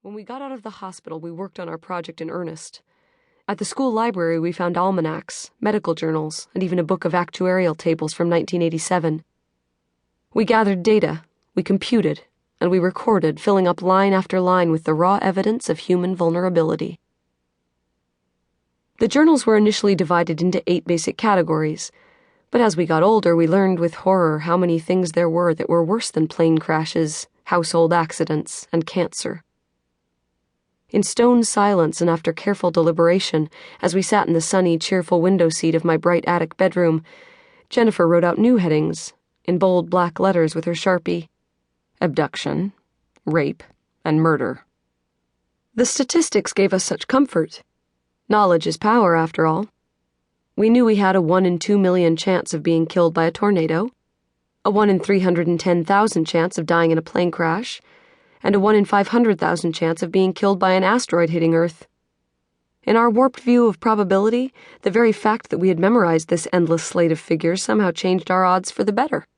When we got out of the hospital, we worked on our project in earnest. At the school library, we found almanacs, medical journals, and even a book of actuarial tables from 1987. We gathered data, we computed, and we recorded, filling up line after line with the raw evidence of human vulnerability. The journals were initially divided into 8 basic categories, but as we got older, we learned with horror how many things there were that were worse than plane crashes, household accidents, and cancer. In stone silence and after careful deliberation, as we sat in the sunny, cheerful window seat of my bright attic bedroom, Jennifer wrote out new headings, in bold black letters with her Sharpie: abduction, rape, and murder. The statistics gave us such comfort. Knowledge is power, after all. We knew we had a 1 in 2 million chance of being killed by a tornado, a 1 in 310,000 chance of dying in a plane crash, and a 1 in 500,000 chance of being killed by an asteroid hitting Earth. In our warped view of probability, the very fact that we had memorized this endless slate of figures somehow changed our odds for the better.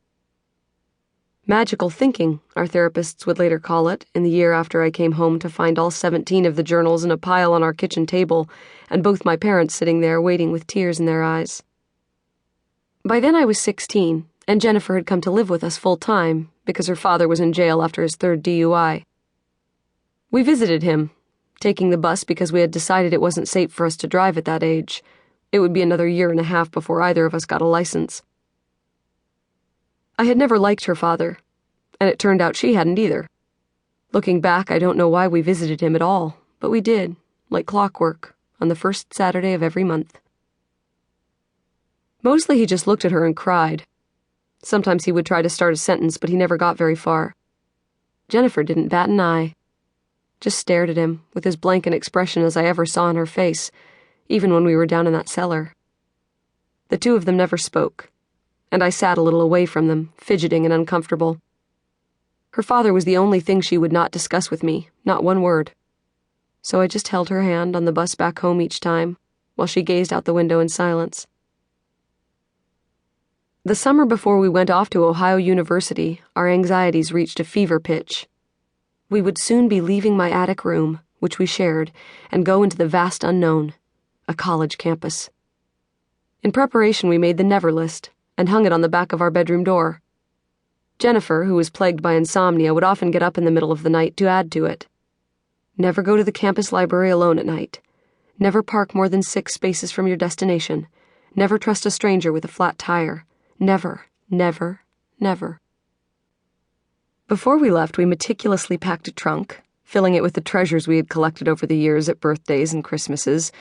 Magical thinking, our therapists would later call it, in the year after I came home to find all 17 of the journals in a pile on our kitchen table, and both my parents sitting there waiting with tears in their eyes. By then I was 16, and Jennifer had come to live with us full-time, because her father was in jail after his 3rd DUI. We visited him, taking the bus because we had decided it wasn't safe for us to drive at that age. It would be another 1.5 years before either of us got a license. I had never liked her father, and it turned out she hadn't either. Looking back, I don't know why we visited him at all, but we did, like clockwork, on the first Saturday of every month. Mostly he just looked at her and cried. Sometimes he would try to start a sentence, but he never got very far. Jennifer didn't bat an eye. Just stared at him, with as blank an expression as I ever saw on her face, even when we were down in that cellar. The two of them never spoke, and I sat a little away from them, fidgeting and uncomfortable. Her father was the only thing she would not discuss with me, not one word. So I just held her hand on the bus back home each time, while she gazed out the window in silence. The summer before we went off to Ohio University, our anxieties reached a fever pitch. We would soon be leaving my attic room, which we shared, and go into the vast unknown, a college campus. In preparation, we made the never list and hung it on the back of our bedroom door. Jennifer, who was plagued by insomnia, would often get up in the middle of the night to add to it. Never go to the campus library alone at night. Never park more than 6 spaces from your destination. Never trust a stranger with a flat tire. Never, never, never. Before we left, we meticulously packed a trunk, filling it with the treasures we had collected over the years at birthdays and Christmases: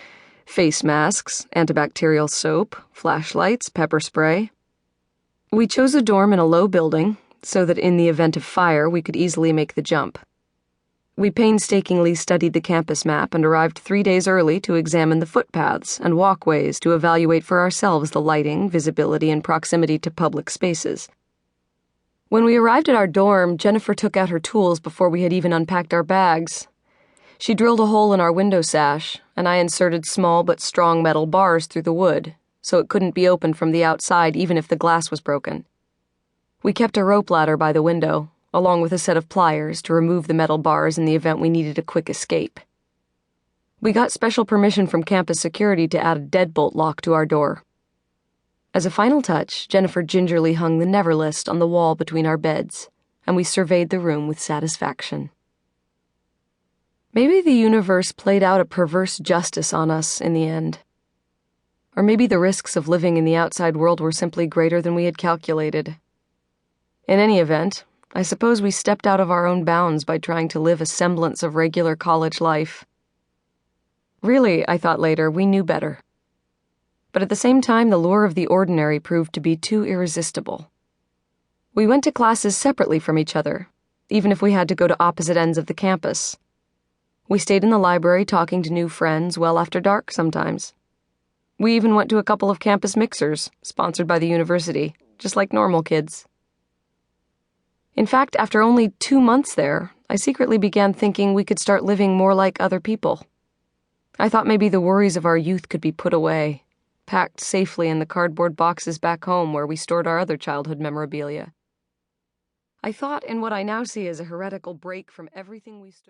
face masks, antibacterial soap, flashlights, pepper spray. We chose a dorm in a low building, so that in the event of fire we could easily make the jump. We painstakingly studied the campus map and arrived 3 days early to examine the footpaths and walkways to evaluate for ourselves the lighting, visibility, and proximity to public spaces. When we arrived at our dorm, Jennifer took out her tools before we had even unpacked our bags. She drilled a hole in our window sash, and I inserted small but strong metal bars through the wood, so it couldn't be opened from the outside even if the glass was broken. We kept a rope ladder by the window, along with a set of pliers to remove the metal bars in the event we needed a quick escape. We got special permission from campus security to add a deadbolt lock to our door. As a final touch, Jennifer gingerly hung the never list on the wall between our beds, and we surveyed the room with satisfaction. Maybe the universe played out a perverse justice on us in the end. Or maybe the risks of living in the outside world were simply greater than we had calculated. In any event, I suppose we stepped out of our own bounds by trying to live a semblance of regular college life. Really, I thought later, we knew better. But at the same time, the lure of the ordinary proved to be too irresistible. We went to classes separately from each other, even if we had to go to opposite ends of the campus. We stayed in the library talking to new friends well after dark sometimes. We even went to a couple of campus mixers, sponsored by the university, just like normal kids. In fact, after only 2 months there, I secretly began thinking we could start living more like other people. I thought maybe the worries of our youth could be put away, packed safely in the cardboard boxes back home where we stored our other childhood memorabilia. I thought in what I now see as a heretical break from everything we stood